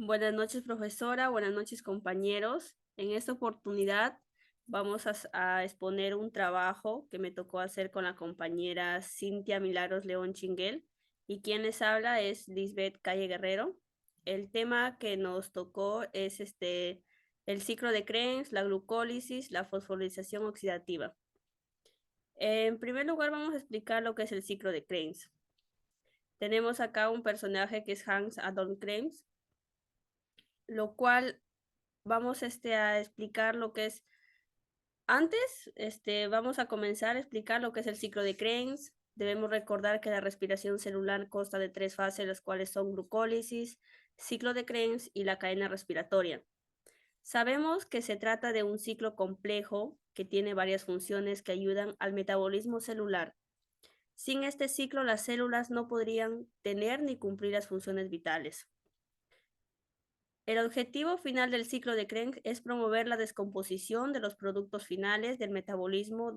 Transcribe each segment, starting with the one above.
Buenas noches, profesora. Buenas noches, compañeros. En esta oportunidad vamos a exponer un trabajo que me tocó hacer con la compañera Cintia Milagros León Chinguel, y quien les habla es Lisbeth Calle Guerrero. El tema que nos tocó es el ciclo de Krebs, la glucólisis, la fosforilación oxidativa. En primer lugar, vamos a explicar lo que es el ciclo de Krebs. Tenemos acá un personaje que es Hans Adolf Krebs, lo cual vamos a explicar lo que es. Antes, vamos a comenzar a explicar lo que es el ciclo de Krebs. Debemos recordar que la respiración celular consta de 3 fases, las cuales son glucólisis, ciclo de Krebs y la cadena respiratoria. Sabemos que se trata de un ciclo complejo que tiene varias funciones que ayudan al metabolismo celular. Sin este ciclo, las células no podrían tener ni cumplir las funciones vitales. El objetivo final del ciclo de Krebs es promover la descomposición de los productos finales del metabolismo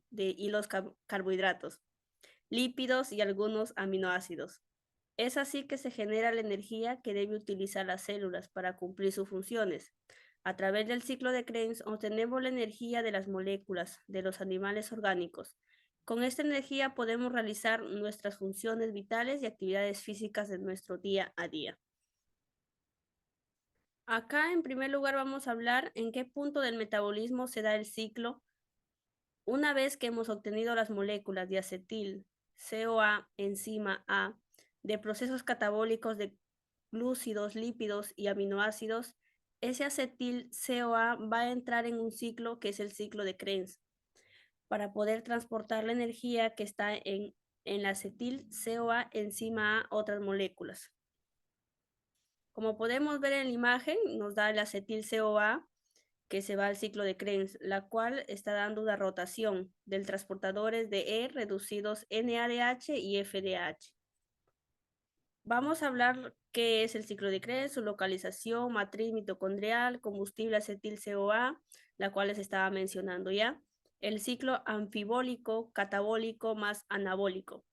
y los carbohidratos, lípidos y algunos aminoácidos. Es así que se genera la energía que debe utilizar las células para cumplir sus funciones. A través del ciclo de Krebs obtenemos la energía de las moléculas de los animales orgánicos. Con esta energía podemos realizar nuestras funciones vitales y actividades físicas de nuestro día a día. Acá, en primer lugar, vamos a hablar en qué punto del metabolismo se da el ciclo. Una vez que hemos obtenido las moléculas de acetil, CoA, enzima A, de procesos catabólicos de glúcidos, lípidos y aminoácidos, ese acetil CoA va a entrar en un ciclo que es el ciclo de Krebs, para poder transportar la energía que está en la acetil CoA, enzima A, otras moléculas. Como podemos ver en la imagen, nos da el acetil CoA que se va al ciclo de Krebs, la cual está dando una rotación de transportadores de E reducidos NADH y FDH. Vamos a hablar qué es el ciclo de Krebs, su localización, matriz mitocondrial, combustible acetil CoA, la cual les estaba mencionando ya, el ciclo anfibólico, catabólico más anabólico,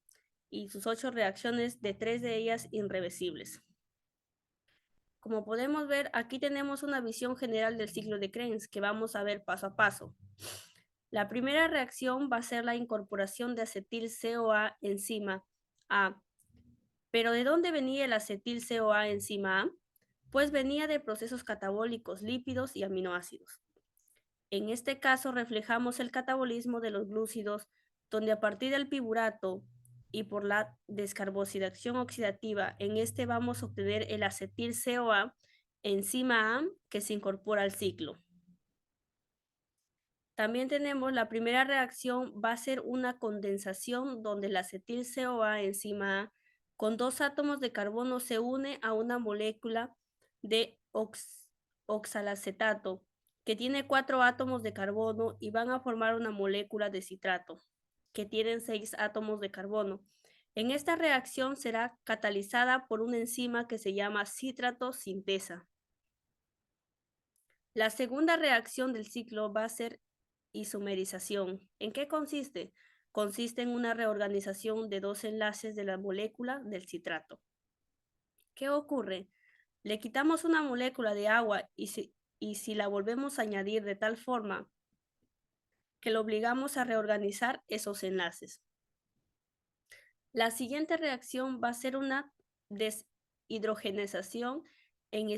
y sus 8 reacciones, de 3 de ellas irreversibles. Como podemos ver, aquí tenemos una visión general del ciclo de Krebs que vamos a ver paso a paso. La primera reacción va a ser la incorporación de acetil CoA enzima A. ¿Pero de dónde venía el acetil CoA enzima A? Pues venía de procesos catabólicos, lípidos y aminoácidos. En este caso reflejamos el catabolismo de los glúcidos, donde a partir del piruvato y por la descarboxilación oxidativa, en este vamos a obtener el acetil CoA enzima A que se incorpora al ciclo. También tenemos la primera reacción, va a ser una condensación donde el acetil CoA enzima A con 2 átomos de carbono se une a una molécula de oxalacetato que tiene 4 átomos de carbono y van a formar una molécula de citrato que tienen 6 átomos de carbono. En esta reacción será catalizada por una enzima que se llama citrato sintesa. La segunda reacción del ciclo va a ser isomerización. ¿En qué consiste? Consiste en una reorganización de 2 enlaces de la molécula del citrato. ¿Qué ocurre? Le quitamos una molécula de agua y si la volvemos a añadir de tal forma que lo obligamos a reorganizar esos enlaces. La siguiente reacción va a ser una deshidrogenación en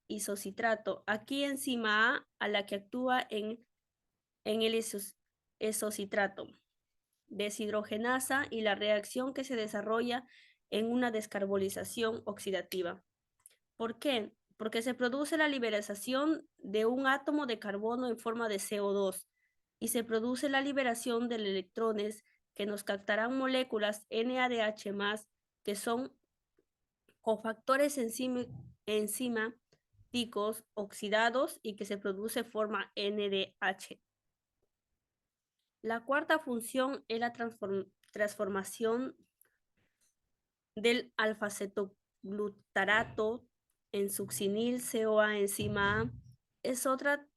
isocitrato. Aquí enzima A la que actúa en el isocitrato, deshidrogenasa, y la reacción que se desarrolla en una descarbonización oxidativa. ¿Por qué? Porque se produce la liberación de un átomo de carbono en forma de CO2 y se produce la liberación de electrones que nos captarán moléculas NADH+, que son cofactores enzimáticos oxidados y que se produce forma NDH. La cuarta función es la transformación del alfa-cetoglutarato en succinil CoA enzima A. Es otra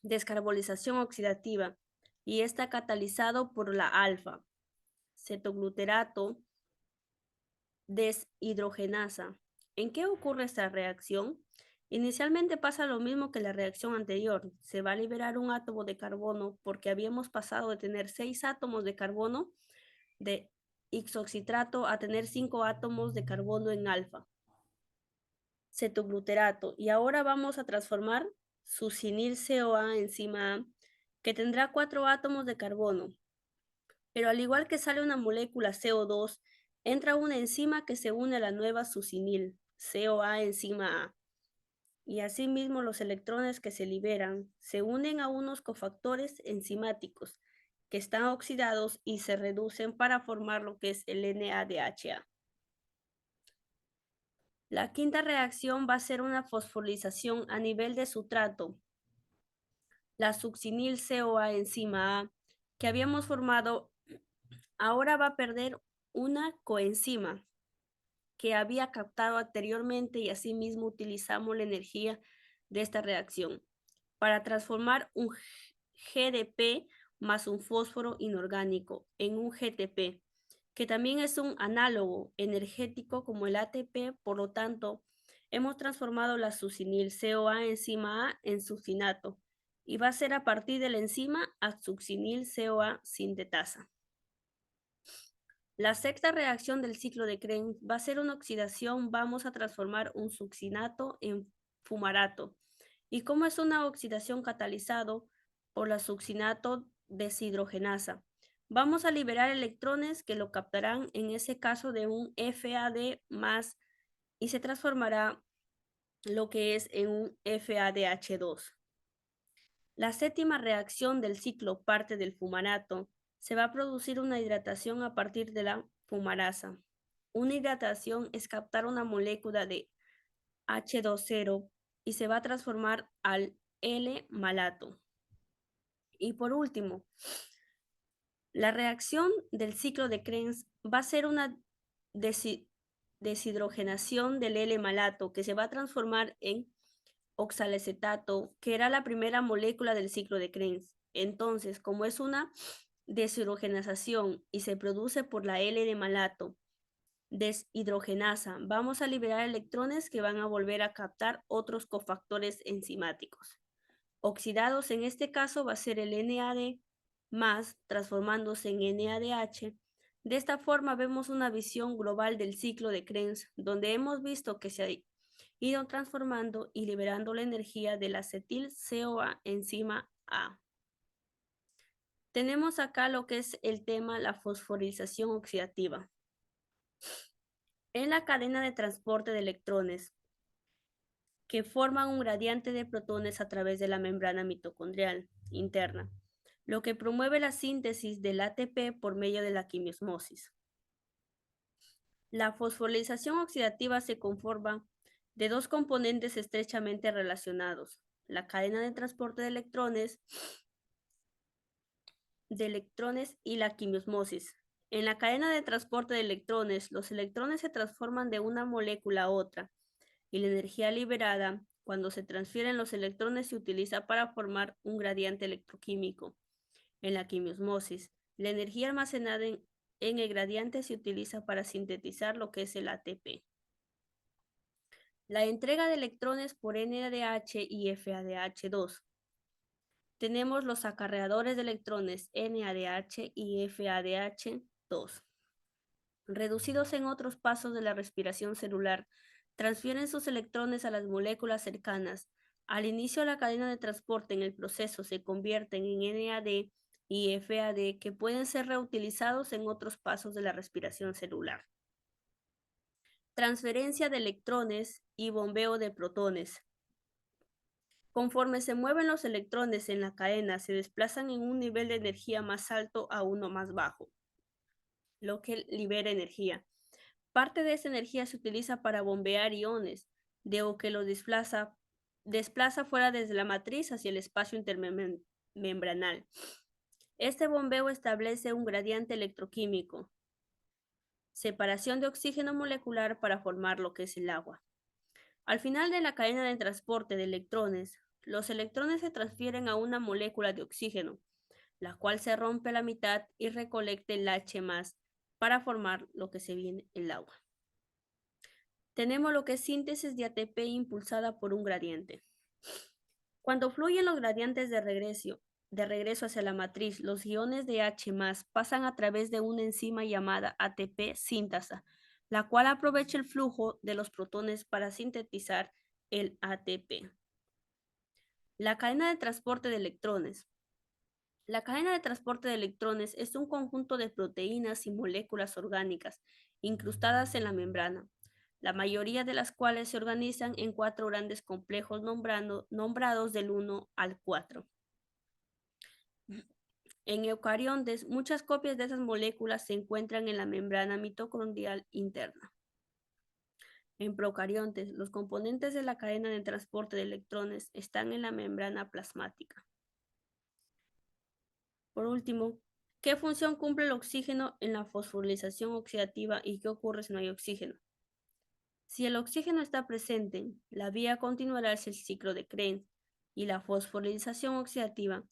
descarbonización oxidativa y está catalizado por la alfa-cetoglutarato deshidrogenasa. ¿En qué ocurre esta reacción? Inicialmente pasa lo mismo que la reacción anterior. Se va a liberar un átomo de carbono porque habíamos pasado de tener 6 átomos de carbono de ixoxitrato a tener 5 átomos de carbono en alfa, cetogluterato. Y ahora vamos a transformar succinil CoA enzima A, que tendrá 4 átomos de carbono. Pero al igual que sale una molécula CO2, entra una enzima que se une a la nueva succinil, CoA enzima A. Y asimismo los electrones que se liberan se unen a unos cofactores enzimáticos que están oxidados y se reducen para formar lo que es el NADHA. La quinta reacción va a ser una fosforilación a nivel de sustrato. La succinil CoA enzima A que habíamos formado ahora va a perder una coenzima que había captado anteriormente y asimismo utilizamos la energía de esta reacción para transformar un GDP más un fósforo inorgánico en un GTP, que también es un análogo energético como el ATP, por lo tanto, hemos transformado la succinil CoA enzima A en succinato y va a ser a partir de la enzima succinil CoA sintetasa. La sexta reacción del ciclo de Krebs va a ser una oxidación, vamos a transformar un succinato en fumarato. ¿Y cómo es una oxidación catalizado por la succinato deshidrogenasa? Vamos a liberar electrones que lo captarán en ese caso de un FAD más y se transformará lo que es en un FADH2. La séptima reacción del ciclo parte del fumarato. Se va a producir una hidratación a partir de la fumarasa. Una hidratación es captar una molécula de H2O y se va a transformar al L-malato. Y por último, la reacción del ciclo de Krebs va a ser una deshidrogenación del L-malato que se va a transformar en oxalacetato, que era la primera molécula del ciclo de Krebs. Entonces, como es una deshidrogenación y se produce por la L de malato, deshidrogenasa, vamos a liberar electrones que van a volver a captar otros cofactores enzimáticos. Oxidados en este caso va a ser el NAD más transformándose en NADH. De esta forma vemos una visión global del ciclo de Krebs, donde hemos visto que se ha ido transformando y liberando la energía del acetil CoA enzima A. Tenemos acá lo que es el tema, la fosforilación oxidativa. En la cadena de transporte de electrones, que forman un gradiente de protones a través de la membrana mitocondrial interna, lo que promueve la síntesis del ATP por medio de la quimiosmosis. La fosforilación oxidativa se conforma de dos componentes estrechamente relacionados, la cadena de transporte de electrones y la quimiosmosis. En la cadena de transporte de electrones, los electrones se transforman de una molécula a otra y la energía liberada cuando se transfieren los electrones se utiliza para formar un gradiente electroquímico. En la quimiosmosis, la energía almacenada en el gradiente se utiliza para sintetizar lo que es el ATP. La entrega de electrones por NADH y FADH2. Tenemos los acarreadores de electrones NADH y FADH2. Reducidos en otros pasos de la respiración celular, transfieren sus electrones a las moléculas cercanas. Al inicio de la cadena de transporte en el proceso se convierten en NAD y FAD que pueden ser reutilizados en otros pasos de la respiración celular. Transferencia de electrones y bombeo de protones. Conforme se mueven los electrones en la cadena, se desplazan en un nivel de energía más alto a uno más bajo, lo que libera energía. Parte de esa energía se utiliza para bombear iones, de o que los desplaza fuera desde la matriz hacia el espacio intermembranal. Este bombeo establece un gradiente electroquímico, separación de oxígeno molecular para formar lo que es el agua. Al final de la cadena de transporte de electrones, los electrones se transfieren a una molécula de oxígeno, la cual se rompe a la mitad y recolecta el H+ para formar lo que se viene el agua. tenemos lo que es síntesis de ATP impulsada por un gradiente. Cuando fluyen los gradientes de regreso hacia la matriz, los iones de H+ pasan a través de una enzima llamada ATP sintasa, la cual aprovecha el flujo de los protones para sintetizar el ATP. La cadena de transporte de electrones. La cadena de transporte de electrones es un conjunto de proteínas y moléculas orgánicas incrustadas en la membrana, la mayoría de las cuales se organizan en 4 grandes complejos nombrados del 1 al 4. En eucariontes, muchas copias de esas moléculas se encuentran en la membrana mitocondrial interna. En procariontes, los componentes de la cadena de transporte de electrones están en la membrana plasmática. Por último, ¿qué función cumple el oxígeno en la fosforilación oxidativa y qué ocurre si no hay oxígeno? Si el oxígeno está presente, la vía continuará hacia el ciclo de Krebs y la fosforilación oxidativa.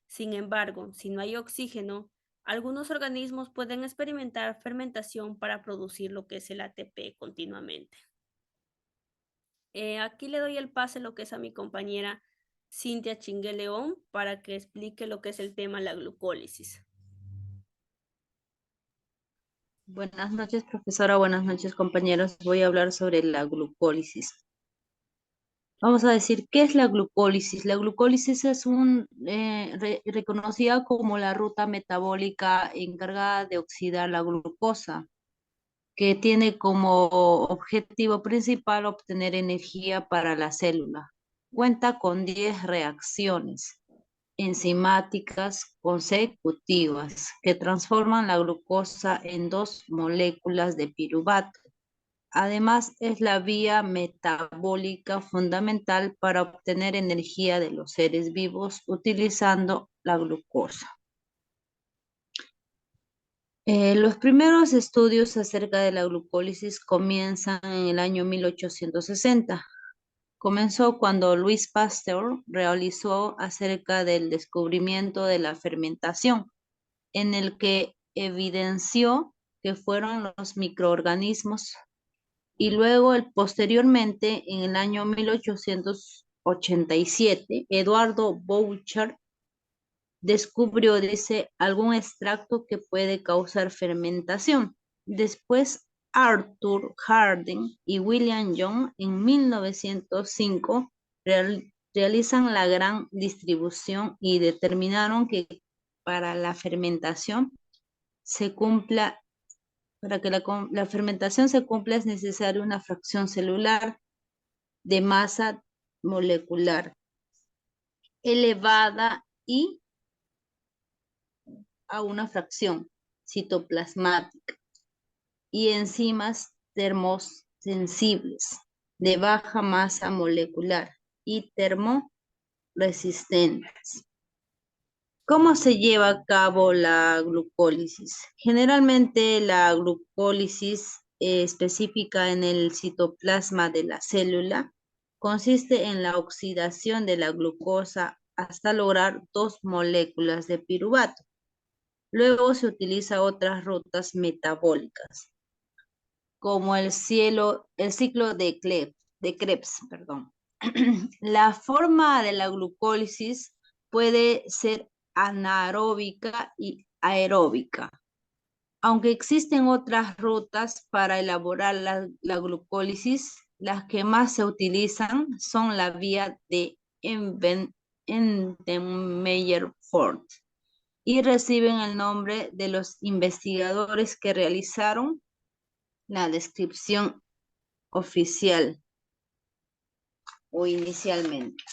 Sin embargo, si no hay oxígeno, algunos organismos pueden experimentar fermentación para producir lo que es el ATP continuamente. Aquí le doy el pase lo que es a mi compañera Cintia Chingue León para que explique lo que es el tema de la glucólisis. Buenas noches, profesora. Buenas noches, compañeros. Voy a hablar sobre la glucólisis. Vamos a decir, ¿qué es la glucólisis? La glucólisis es reconocida como la ruta metabólica encargada de oxidar la glucosa, que tiene como objetivo principal obtener energía para la célula. Cuenta con 10 reacciones enzimáticas consecutivas que transforman la glucosa en 2 moléculas de piruvato. Además, es la vía metabólica fundamental para obtener energía de los seres vivos utilizando la glucosa. Los primeros estudios acerca de la glucólisis comienzan en el año 1860. Comenzó cuando Louis Pasteur realizó acerca del descubrimiento de la fermentación, en el que evidenció que fueron los microorganismos y luego posteriormente en el año 1887 Eduardo Bouchard descubrió, dice, algún extracto que puede causar fermentación. Después Arthur Harding y William Young en 1905 realizan la gran distribución y determinaron que para la fermentación para que la fermentación se cumpla es necesaria una fracción celular de masa molecular elevada y a una fracción citoplasmática y enzimas termosensibles de baja masa molecular y termoresistentes. ¿Cómo se lleva a cabo la glucólisis? Generalmente la glucólisis específica en el citoplasma de la célula consiste en la oxidación de la glucosa hasta lograr 2 moléculas de piruvato. Luego se utiliza otras rutas metabólicas, como el ciclo de Krebs. La forma de la glucólisis puede ser anaeróbica y aeróbica. Aunque existen otras rutas para elaborar la glucólisis, las que más se utilizan son la vía de Entenmeyer-Ford y reciben el nombre de los investigadores que realizaron la descripción oficial o inicialmente.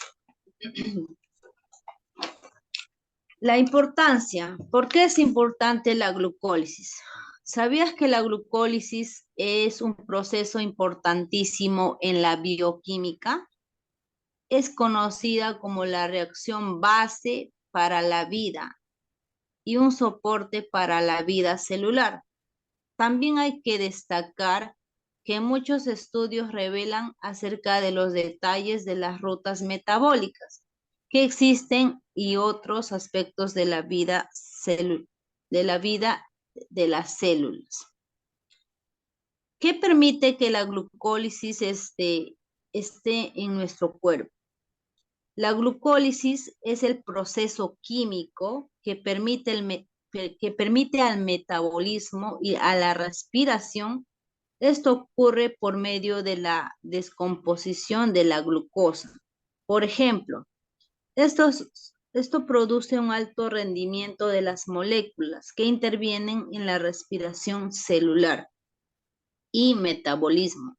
La importancia. ¿Por qué es importante la glucólisis? ¿Sabías que la glucólisis es un proceso importantísimo en la bioquímica? Es conocida como la reacción base para la vida y un soporte para la vida celular. También hay que destacar que muchos estudios revelan acerca de los detalles de las rutas metabólicas que existen y otros aspectos de la vida de las células. ¿Qué permite que la glucólisis esté en nuestro cuerpo? La glucólisis es el proceso químico que permite, al metabolismo y a la respiración. Esto ocurre por medio de la descomposición de la glucosa. Por ejemplo, esto produce un alto rendimiento de las moléculas que intervienen en la respiración celular y metabolismo.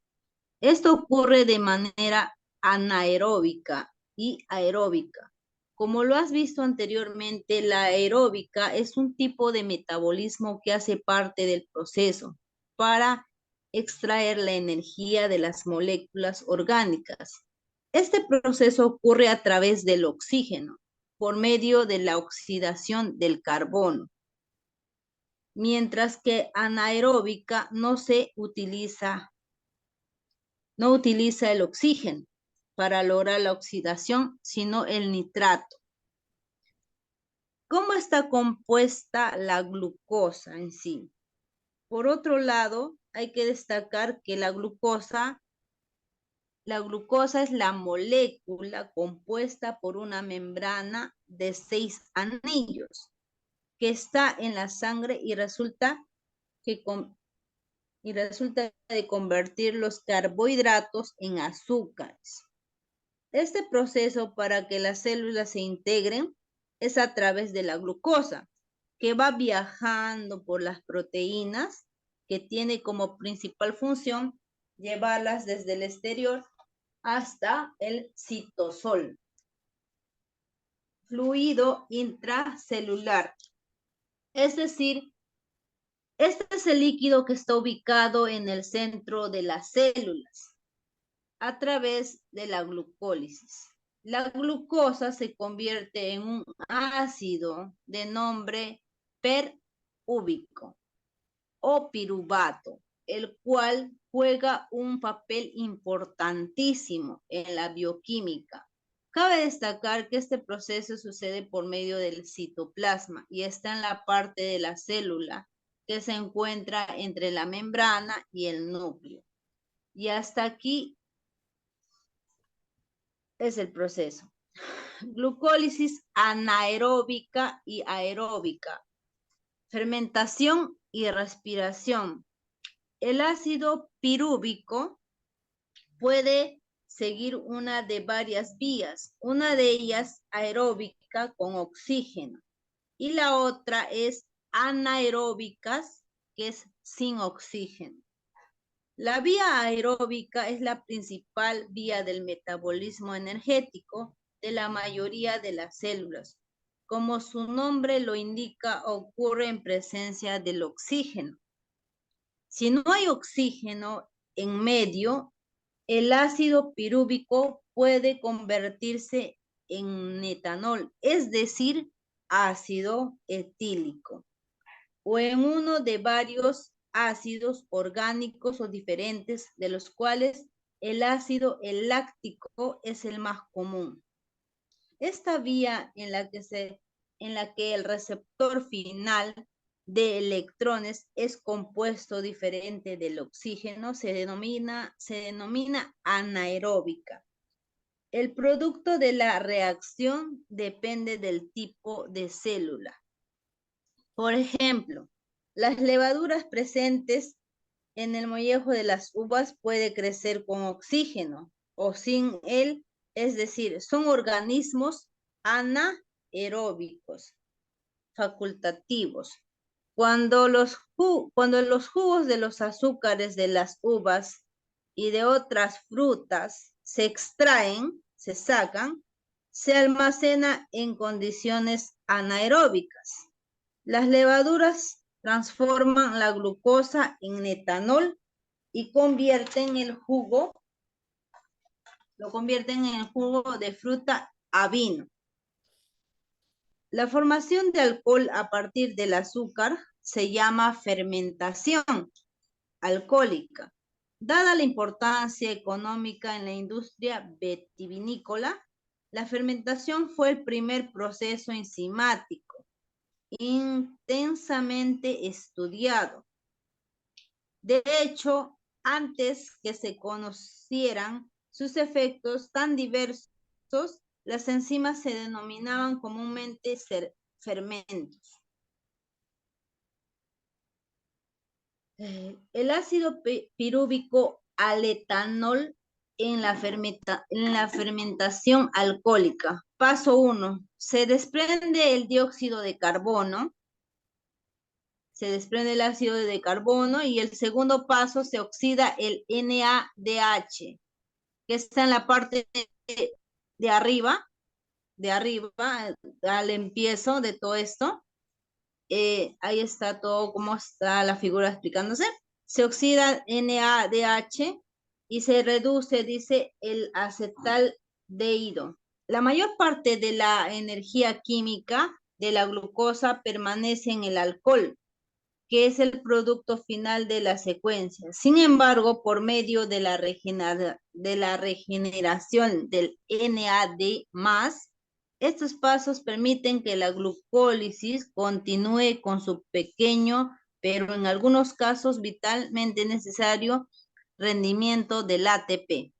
Esto ocurre de manera anaeróbica y aeróbica. Como lo has visto anteriormente, la aeróbica es un tipo de metabolismo que hace parte del proceso para extraer la energía de las moléculas orgánicas. Este proceso ocurre a través del oxígeno, por medio de la oxidación del carbono, mientras que anaeróbica no utiliza el oxígeno para lograr la oxidación, sino el nitrato. ¿Cómo está compuesta la glucosa en sí? Por otro lado, hay que destacar que la glucosa es la molécula compuesta por una membrana de 6 anillos que está en la sangre y resulta de convertir los carbohidratos en azúcares. Este proceso para que las células se integren es a través de la glucosa, que va viajando por las proteínas, que tiene como principal función llevarlas desde el exterior hasta el citosol, fluido intracelular. Es decir, este es el líquido que está ubicado en el centro de las células a través de la glucólisis. La glucosa se convierte en un ácido de nombre perúbico o piruvato, el cual juega un papel importantísimo en la bioquímica. Cabe destacar que este proceso sucede por medio del citoplasma y está en la parte de la célula que se encuentra entre la membrana y el núcleo. Y hasta aquí es el proceso. Glucólisis anaeróbica y aeróbica. Fermentación y respiración. El ácido pirúvico puede seguir una de varias vías. Una de ellas aeróbica con oxígeno y la otra es anaeróbicas, que es sin oxígeno. La vía aeróbica es la principal vía del metabolismo energético de la mayoría de las células. Como su nombre lo indica, ocurre en presencia del oxígeno. Si no hay oxígeno en medio, el ácido pirúvico puede convertirse en etanol, es decir, ácido etílico, o en uno de varios ácidos orgánicos o diferentes, de los cuales el ácido láctico es el más común. Esta vía en la que el receptor final de electrones es compuesto diferente del oxígeno se denomina anaeróbica. El producto de la reacción depende del tipo de célula. Por ejemplo, las levaduras presentes en el mollejo de las uvas puede crecer con oxígeno o sin él, es decir, son organismos anaeróbicos, facultativos. Cuando los jugos de los azúcares de las uvas y de otras frutas se extraen, se sacan, se almacena en condiciones anaeróbicas. Las levaduras transforman la glucosa en etanol y lo convierten en el jugo de fruta a vino. La formación de alcohol a partir del azúcar se llama fermentación alcohólica. Dada la importancia económica en la industria vitivinícola, la fermentación fue el primer proceso enzimático intensamente estudiado. De hecho, antes que se conocieran sus efectos tan diversos, las enzimas se denominaban comúnmente fermentos. El ácido pirúvico al etanol en la fermentación alcohólica. Paso 1. Se desprende el dióxido de carbono. Se desprende el ácido de carbono y el segundo paso se oxida el NADH, que está en la parte de arriba, al empiezo de todo esto. Ahí está todo como está la figura explicándose. Se oxida NADH y se reduce, dice, el acetaldehído. La mayor parte de la energía química de la glucosa permanece en el alcohol, que es el producto final de la secuencia. Sin embargo, por medio de la regeneración del NAD+, estos pasos permiten que la glucólisis continúe con su pequeño, pero en algunos casos vitalmente necesario, rendimiento del ATP.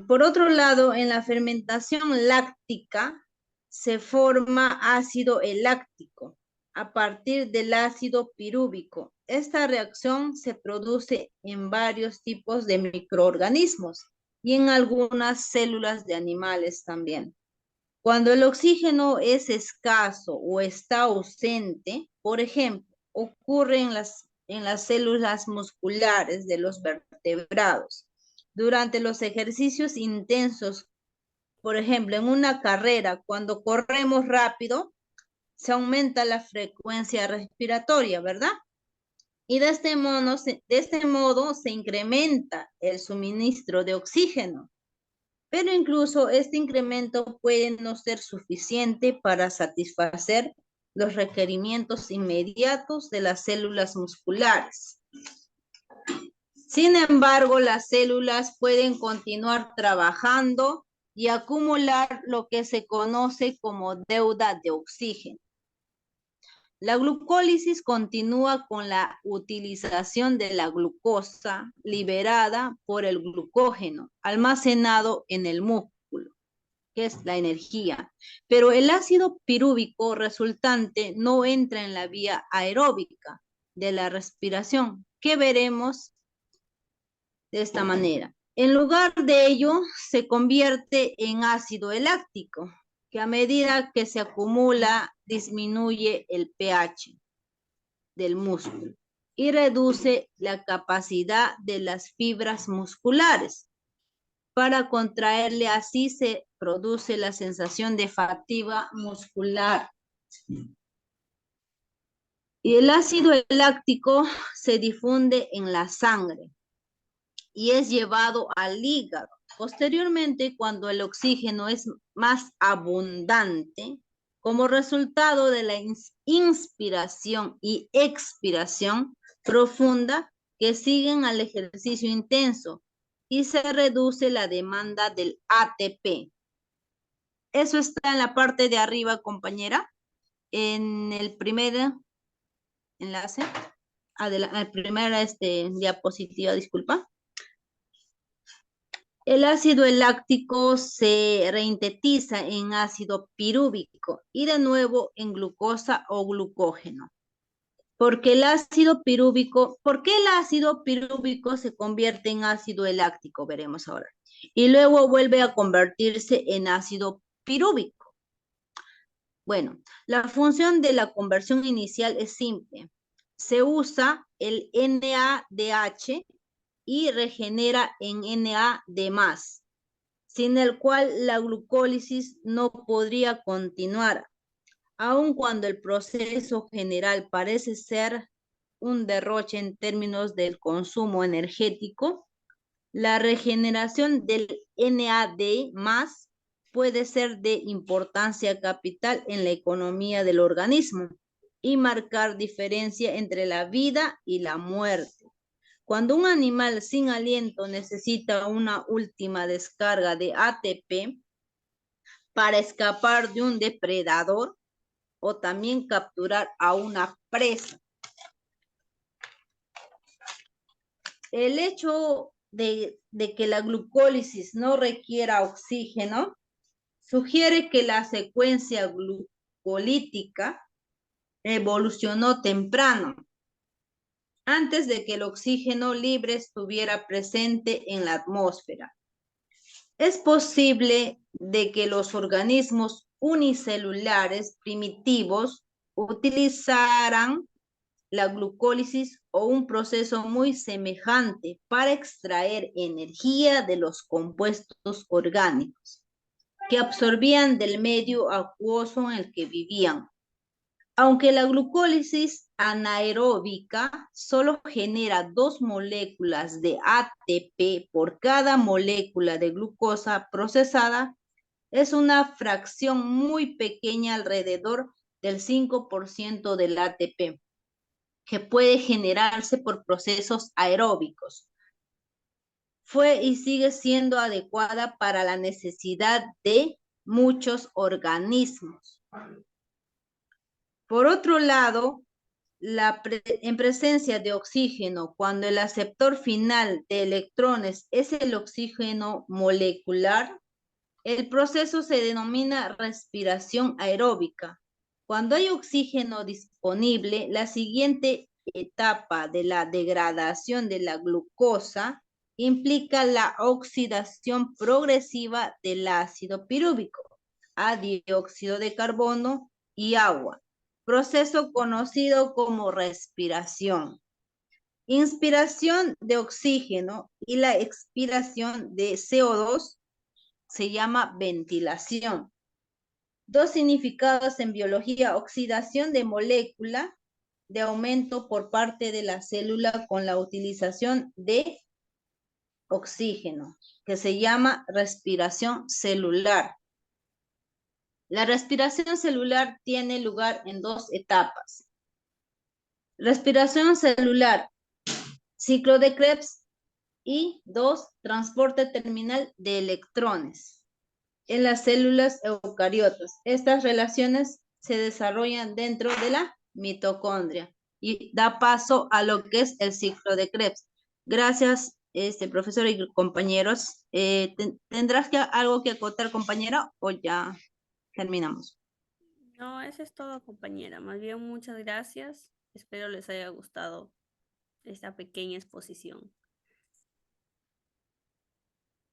Por otro lado, en la fermentación láctica se forma ácido láctico a partir del ácido pirúvico. Esta reacción se produce en varios tipos de microorganismos y en algunas células de animales también. Cuando el oxígeno es escaso o está ausente, por ejemplo, ocurre en las células musculares de los vertebrados. Durante los ejercicios intensos, por ejemplo, en una carrera, cuando corremos rápido, se aumenta la frecuencia respiratoria, ¿verdad? Y de este modo se incrementa el suministro de oxígeno. Pero incluso este incremento puede no ser suficiente para satisfacer los requerimientos inmediatos de las células musculares. Sin embargo, las células pueden continuar trabajando y acumular lo que se conoce como deuda de oxígeno. La glucólisis continúa con la utilización de la glucosa liberada por el glucógeno almacenado en el músculo, que es la energía. Pero el ácido pirúvico resultante no entra en la vía aeróbica de la respiración, que veremos de esta manera. En lugar de ello, se convierte en ácido láctico, que a medida que se acumula, disminuye el pH del músculo y reduce la capacidad de las fibras musculares para contraerle. Así se produce la sensación de fatiga muscular. Y el ácido láctico se difunde en la sangre y es llevado al hígado. Posteriormente, cuando el oxígeno es más abundante, como resultado de la inspiración y expiración profunda que siguen al ejercicio intenso, y se reduce la demanda del ATP. Eso está en la parte de arriba, compañera, en el primer enlace, el primer diapositiva, disculpa. El ácido láctico se reintetiza en ácido pirúvico y de nuevo en glucosa o glucógeno. ¿Por qué el ácido pirúvico se convierte en ácido láctico? Veremos ahora. Y luego vuelve a convertirse en ácido pirúvico. Bueno, la función de la conversión inicial es simple. Se usa el NADH y regenera en NAD+, sin el cual la glucólisis no podría continuar. Aun cuando el proceso general parece ser un derroche en términos del consumo energético, la regeneración del NAD+ puede ser de importancia capital en la economía del organismo y marcar diferencia entre la vida y la muerte. Cuando un animal sin aliento necesita una última descarga de ATP para escapar de un depredador o también capturar a una presa. El hecho de que la glucólisis no requiera oxígeno sugiere que la secuencia glucolítica evolucionó temprano, antes de que el oxígeno libre estuviera presente en la atmósfera. Es posible de que los organismos unicelulares primitivos utilizaran la glucólisis o un proceso muy semejante para extraer energía de los compuestos orgánicos que absorbían del medio acuoso en el que vivían. Aunque la glucólisis anaeróbica solo genera 2 moléculas de ATP por cada molécula de glucosa procesada, es una fracción muy pequeña, alrededor del 5% del ATP, que puede generarse por procesos aeróbicos. Fue y sigue siendo adecuada para la necesidad de muchos organismos. Por otro lado, en presencia de oxígeno, cuando el aceptor final de electrones es el oxígeno molecular, el proceso se denomina respiración aeróbica. Cuando hay oxígeno disponible, la siguiente etapa de la degradación de la glucosa implica la oxidación progresiva del ácido pirúvico a dióxido de carbono y agua, proceso conocido como respiración. Inspiración de oxígeno y la expiración de CO2 se llama ventilación. 2 significados en biología: oxidación de molécula, de aumento por parte de la célula con la utilización de oxígeno, que se llama respiración celular. La respiración celular tiene lugar en 2 etapas. Respiración celular, ciclo de Krebs, y 2, transporte terminal de electrones en las células eucariotas. Estas relaciones se desarrollan dentro de la mitocondria y da paso a lo que es el ciclo de Krebs. Gracias, profesor y compañeros. ¿Tendrás algo que acotar, compañera, o ya terminamos? No, eso es todo, compañera. Más bien, muchas gracias. Espero les haya gustado esta pequeña exposición.